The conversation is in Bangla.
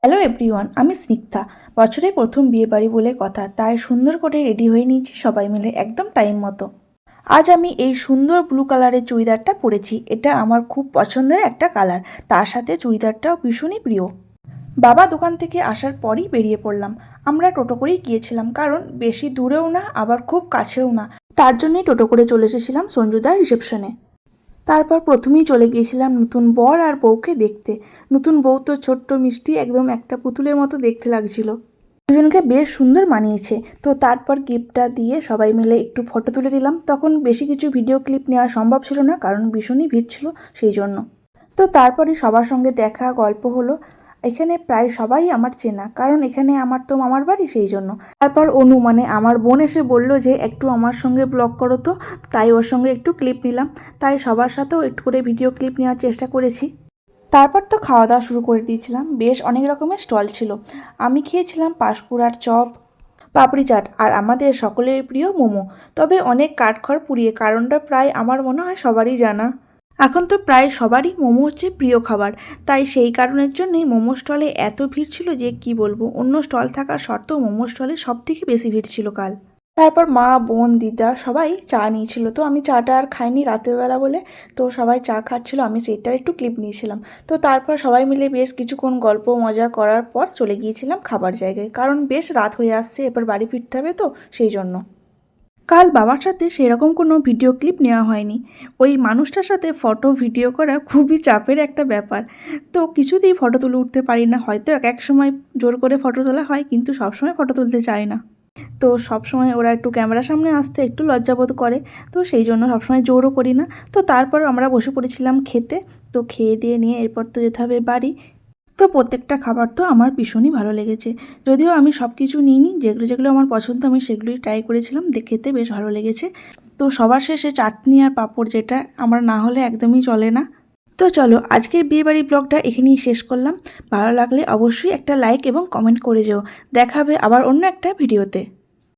হ্যালো এভরিওয়ান, আমি স্নিগ্ধা। বছরের প্রথম বিয়ে বাড়ি বলে কথা, তাই সুন্দর করে রেডি হয়ে নিয়েছি সবাই মিলে একদম টাইম মতো। আজ আমি এই সুন্দর ব্লু কালারের চুড়িদারটা পরেছি। এটা আমার খুব পছন্দের একটা কালার, তার সাথে চুড়িদারটাও ভীষণই প্রিয়। বাবা দোকান থেকে আসার পরই বেরিয়ে পড়লাম। আমরা টোটো করেই গিয়েছিলাম, কারণ বেশি দূরেও না আবার খুব কাছেও না, তার জন্যই টোটো করে চলে এসেছিলাম সঞ্জুদার রিসেপশনে। তারপর প্রথমেই চলে গিয়েছিলাম নতুন বর আর বউকে দেখতে। নতুন বউ তো ছোট্ট মিষ্টি, একদম একটা পুতুলের মতো দেখতে লাগছিল। দুজনকে বেশ সুন্দর মানিয়েছে। তো তারপর গিফটটা দিয়ে সবাই মিলে একটু ফটো তুলে নিলাম। তখন বেশি কিছু ভিডিও ক্লিপ নেওয়া সম্ভব ছিল না, কারণ ভীষণই ভিড় ছিল সেই জন্য। তো তারপরে সবার সঙ্গে দেখা গল্প হলো। এখানে প্রায় সবাই আমার চেনা, কারণ এখানে আমার তো মামার বাড়ি সেই জন্য। তারপর অনু মানে আমার বোন এসে বলল যে একটু আমার সঙ্গে ব্লগ করো, তো তাই ওর সঙ্গে একটু ক্লিপ নিলাম। তাই সবার সাথেও একটু করে ভিডিও ক্লিপ নেওয়ার চেষ্টা করেছি। তারপর তো খাওয়া দাওয়া শুরু করে দিয়েছিলাম। বেশ অনেক রকমের স্টল ছিল। আমি খেয়েছিলাম পাঁশকুড়ার চপ, পাপড়ি চাট আর আমাদের সকলের প্রিয় মোমো। তবে অনেক কাঠখড় পুড়িয়ে, কারণটা প্রায় আমার মনে হয় সবারই জানা। এখন তো প্রায় সবারই মোমো হচ্ছে প্রিয় খাবার, তাই সেই কারণের জন্যই মোমো স্টলে এত ভিড় ছিল যে কি বলবো। অন্য স্টল থাকার সত্ত্বেও মোমো স্টলে সব থেকে বেশি ভিড় ছিল কাল। তারপর মা, বোন, দিদা সবাই চা নিয়েছিল। তো আমি চাটা আর খাইনি রাতের বেলা বলে, তো সবাই চা খাচ্ছিল, আমি সেইটার একটু ক্লিপ নিয়েছিলাম। তো তারপর সবাই মিলে বেশ কিছুক্ষণ গল্প মজা করার পর চলে গিয়েছিলাম খাবার জায়গায়, কারণ বেশ রাত হয়ে আসছে, এবার বাড়ি ফিরতে হবে তো সেই জন্য। কাল বাবার সাথে সেরকম কোনো ভিডিও ক্লিপ নেওয়া হয়নি। ওই মানুষটার সাথে ফটো ভিডিও করা খুবই চাপের একটা ব্যাপার। তো কিছুতেই ফটো তুলে উঠতে পারি না। হয়তো এক এক সময় জোর করে ফটো তোলা হয়, কিন্তু সবসময় ফটো তুলতে চায় না। তো সবসময় ওরা একটু ক্যামেরার সামনে আসতে একটু লজ্জাবোধ করে, তো সেই জন্য সবসময় জোরও করি না। তো তারপর আমরা বসে পড়েছিলাম খেতে। তো খেয়ে দিয়ে নিয়ে এরপর তো যেতে হবে বাড়ি। তো প্রত্যেকটা খাবার তো আমার ভীষণই ভালো লেগেছে। যদিও আমি সব কিছু নিইনি, যেগুলো যেগুলো আমার পছন্দ আমি সেগুলোই ট্রাই করেছিলাম, খেতে বেশ ভালো লেগেছে। তো সবার শেষে চাটনি আর পাঁপড়, যেটা আমার না হলে একদমই চলে না। তো চলো আজকের বিয়েবাড়ি ব্লগটা এখানেই শেষ করলাম। ভালো লাগলে অবশ্যই একটা লাইক এবং কমেন্ট করে যেও। দেখা হবে আবার অন্য একটা ভিডিওতে।